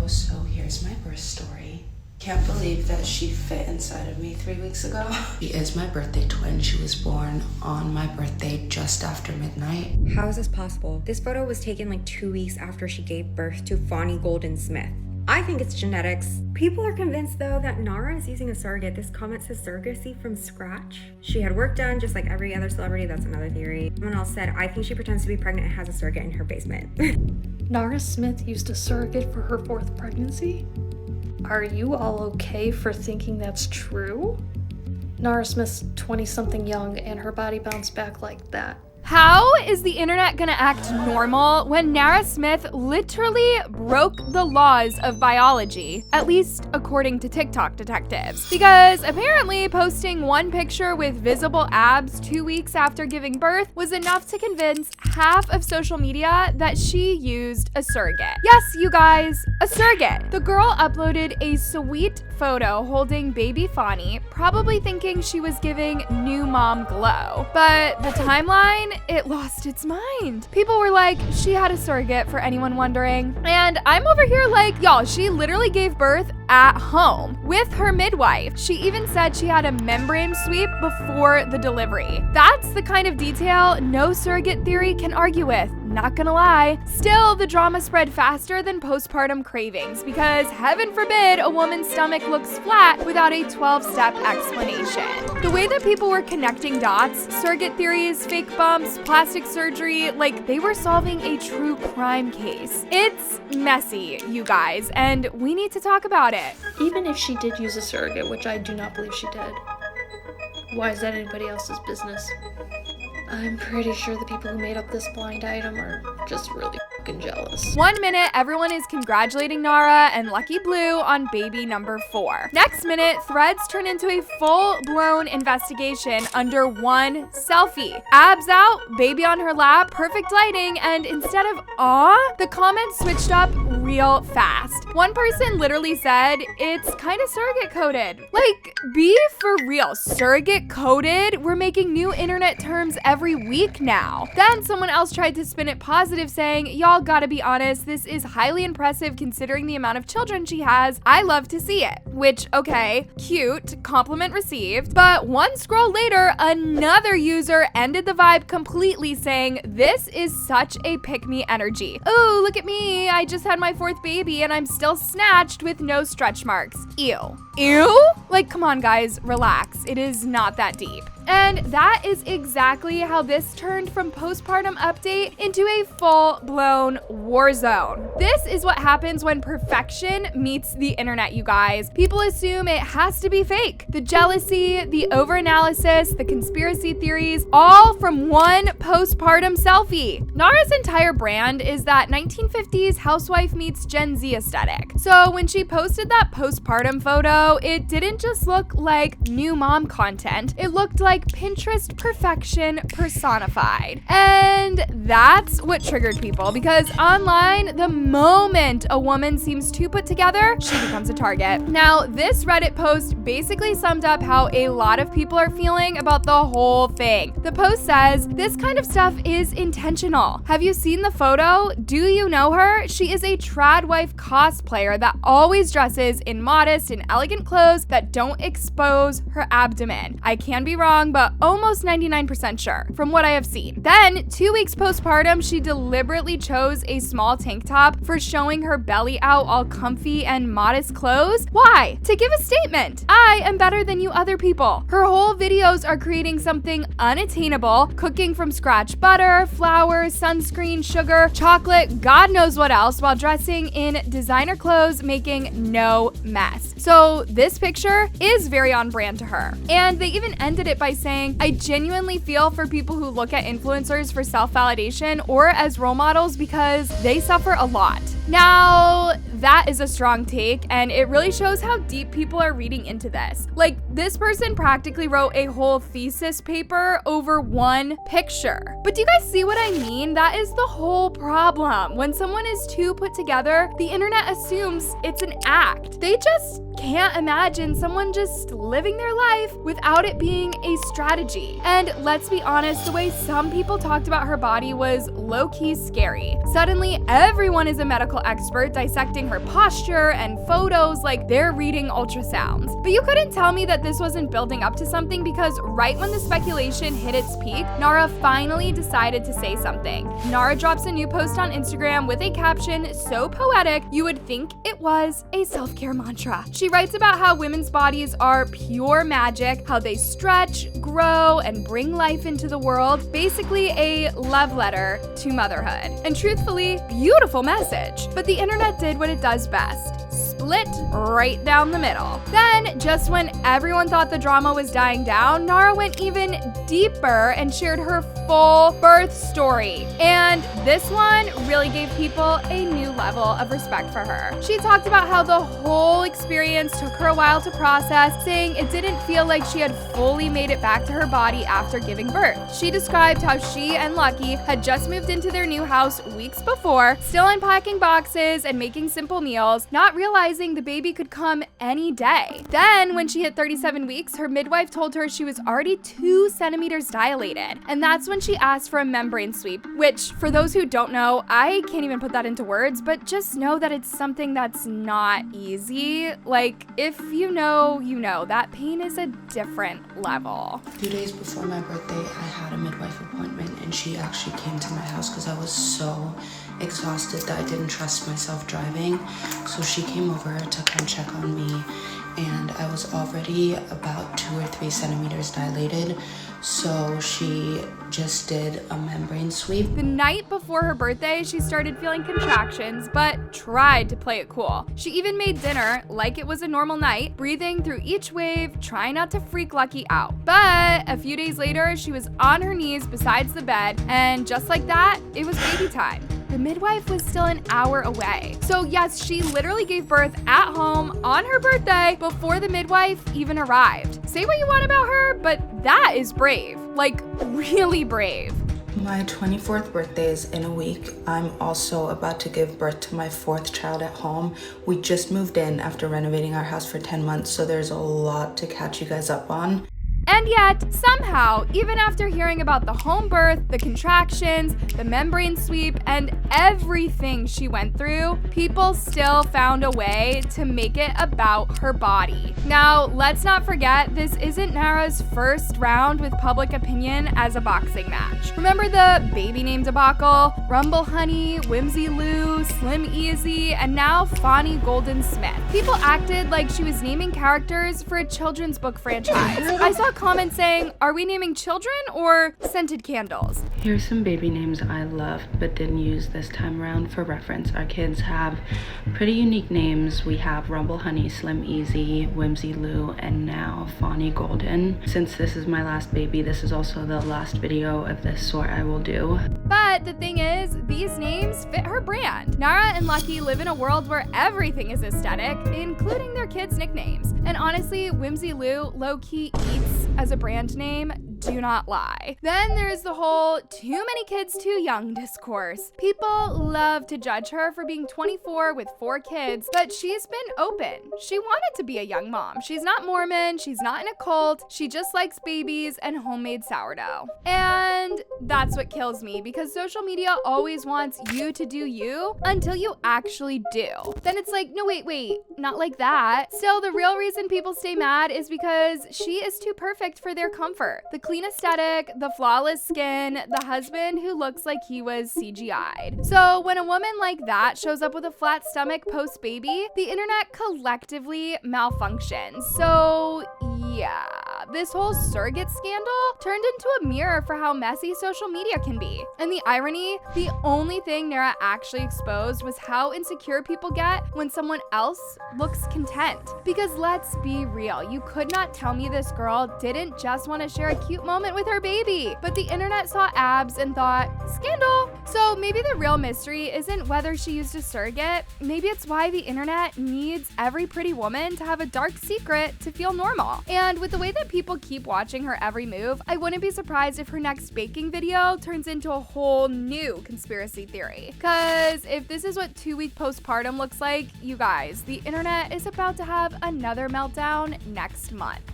ago, so here's my birth story. Can't believe that she fit inside of me 3 weeks ago. She is my birthday twin. She was born on my birthday just after midnight. How is this possible? This photo was taken like 2 weeks after she gave birth to Fonnie Golden Smith. I think it's genetics. People are convinced though that Nara is using a surrogate. This comment says surrogacy from scratch. She had work done just like every other celebrity. That's another theory. Someone else said, I think she pretends to be pregnant and has a surrogate in her basement. Nara Smith used a surrogate for her 4th pregnancy? Are you all okay for thinking that's true? Nara Smith's 20-something young and her body bounced back like that. How is the internet gonna act normal when Nara Smith literally broke the laws of biology, at least according to TikTok detectives? Because apparently posting one picture with visible abs 2 weeks after giving birth was enough to convince half of social media that she used a surrogate. Yes, you guys, a surrogate. The girl uploaded a sweet photo holding baby Fonnie, probably thinking she was giving new mom glow. But the timeline, it lost its mind. People were like, she had a surrogate, for anyone wondering. And I'm over here like, y'all, she literally gave birth at home with her midwife. She even said she had a membrane sweep before the delivery. That's the kind of detail no surrogate theory can argue with. Not gonna lie. Still, the drama spread faster than postpartum cravings because heaven forbid a woman's stomach looks flat without a 12-step explanation. The way that people were connecting dots, surrogate theories, fake bumps, plastic surgery, like they were solving a true crime case. It's messy, you guys, and we need to talk about it. Even if she did use a surrogate, which I do not believe she did, why is that anybody else's business? I'm pretty sure the people who made up this blind item are just really fucking jealous. 1 minute, everyone is congratulating Nara and Lucky Blue on baby number 4. Next minute, threads turn into a full-blown investigation under one selfie. Abs out, baby on her lap, perfect lighting, and instead of awe, the comments switched up real fast. One person literally said, it's kind of surrogate coded. Like, be for real, surrogate coded? We're making new internet terms every week now. Then someone else tried to spin it positive saying, y'all gotta be honest, this is highly impressive considering the amount of children she has. I love to see it. Which, okay, cute, compliment received. But one scroll later, another user ended the vibe completely saying, this is such a pick-me energy. Oh, look at me, I just had my 4th baby and I'm still snatched with no stretch marks. Ew. Ew? Like, come on guys, relax. It is not that deep. And that is exactly how this turned from postpartum update into a full-blown war zone. This is what happens when perfection meets the internet, you guys. People assume it has to be fake. The jealousy, the overanalysis, the conspiracy theories, all from one postpartum selfie. Nara's entire brand is that 1950s housewife meets Gen Z aesthetic. So when she posted that postpartum photo, it didn't just look like new mom content. It looked like Pinterest perfection personified. And that's what triggered people because online, the moment a woman seems too put together, she becomes a target. Now, this Reddit post basically summed up how a lot of people are feeling about the whole thing. The post says, this kind of stuff is intentional. Have you seen the photo? Do you know her? She is a trad wife cosplayer that always dresses in modest and elegant clothes that don't expose her abdomen. I can be wrong, but almost 99% sure from what I have seen. Then 2 weeks postpartum, she deliberately chose a small tank top for showing her belly out all comfy and modest clothes. Why? To give a statement. I am better than you other people. Her whole videos are creating something unattainable, cooking from scratch butter, flour, sunscreen, sugar, chocolate, God knows what else, while dressing in designer clothes, making no mess. So this picture is very on brand to her. And they even ended it by saying, I genuinely feel for people who look at influencers for self-validation or as role models because they suffer a lot. Now, that is a strong take, and it really shows how deep people are reading into this. Like, this person practically wrote a whole thesis paper over one picture. But do you guys see what I mean? That is the whole problem. When someone is too put together, the internet assumes it's an act. They just can't imagine someone just living their life without it being a strategy. And let's be honest, the way some people talked about her body was low-key scary. Suddenly, everyone is a medical medical expert dissecting her posture and photos like they're reading ultrasounds. But you couldn't tell me that this wasn't building up to something, because right when the speculation hit its peak, Nara finally decided to say something. Nara drops a new post on Instagram with a caption so poetic you would think it was a self-care mantra. She writes about how women's bodies are pure magic, how they stretch, grow, and bring life into the world. Basically a love letter to motherhood. And truthfully, beautiful message. But the internet did what it does best. Split right down the middle. Then, just when everyone thought the drama was dying down, Nara went even deeper and shared her full birth story. And this one really gave people a new level of respect for her. She talked about how the whole experience took her a while to process, saying it didn't feel like she had fully made it back to her body after giving birth. She described how she and Lucky had just moved into their new house weeks before, still unpacking boxes and making simple meals, not realizing the baby could come any day. Then, when she hit 37 weeks, her midwife told her she was already 2 centimeters dilated. And that's when she asked for a membrane sweep, which, for those who don't know, I can't even put that into words, but just know that it's something that's not easy. Like, if you know, you know, that pain is a different level. 2 days before my birthday, I had a midwife appointment, and she actually came to my house because I was so exhausted that I didn't trust myself driving. So she came over to come check on me, and I was already about 2 or 3 centimeters dilated. So she just did a membrane sweep. The night before her birthday, she started feeling contractions, but tried to play it cool. She even made dinner like it was a normal night, breathing through each wave, trying not to freak Lucky out. But a few days later, she was on her knees beside the bed, and just like that, it was baby time. The midwife was still an hour away. So yes, she literally gave birth at home on her birthday before the midwife even arrived. Say what you want about her, but that is brave. Like, really brave. My 24th birthday is in a week. I'm also about to give birth to my 4th child at home. We just moved in after renovating our house for 10 months, so there's a lot to catch you guys up on. And yet, somehow, even after hearing about the home birth, the contractions, the membrane sweep, and everything she went through, people still found a way to make it about her body. Now, let's not forget, this isn't Nara's first round with public opinion as a boxing match. Remember the baby name debacle? Rumble Honey, Whimsy Lou, Slim Easy, and now Fonnie Golden Smith. People acted like she was naming characters for a children's book franchise. I saw comments saying, are we naming children or scented candles? Here's some baby names I loved but didn't use this time around for reference. Our kids have pretty unique names. We have Rumble Honey, Slim Easy, Whimsy Lou, and now Fonnie Golden. Since this is my last baby, this is also the last video of this sort I will do. But the thing is, these names fit her brand. Nara and Lucky live in a world where everything is aesthetic, including their kids' nicknames. And honestly, Whimsy Lou low-key eats as a brand name, do not lie. Then there's the whole too many kids too young discourse. People love to judge her for being 24 with 4 kids, but she's been open. She wanted to be a young mom. She's not Mormon, she's not in a cult, she just likes babies and homemade sourdough. And that's what kills me, because social media always wants you to do you until you actually do. Then it's like, no, wait, not like that. Still, the real reason people stay mad is because she is too perfect for their comfort. The clean aesthetic, the flawless skin, the husband who looks like he was CGI'd. So when a woman like that shows up with a flat stomach post-baby, the internet collectively malfunctions. So yeah, this whole surrogate scandal turned into a mirror for how messy social media can be. And the irony, the only thing Nara actually exposed was how insecure people get when someone else looks content. Because let's be real, you could not tell me this girl didn't just want to share a cute moment with her baby, but the internet saw abs and thought, scandal. So maybe the real mystery isn't whether she used a surrogate, maybe it's why the internet needs every pretty woman to have a dark secret to feel normal. And with the way that people keep watching her every move, I wouldn't be surprised if her next baking video turns into a whole new conspiracy theory. Cause if this is what 2-week postpartum looks like, you guys, the internet is about to have another meltdown next month.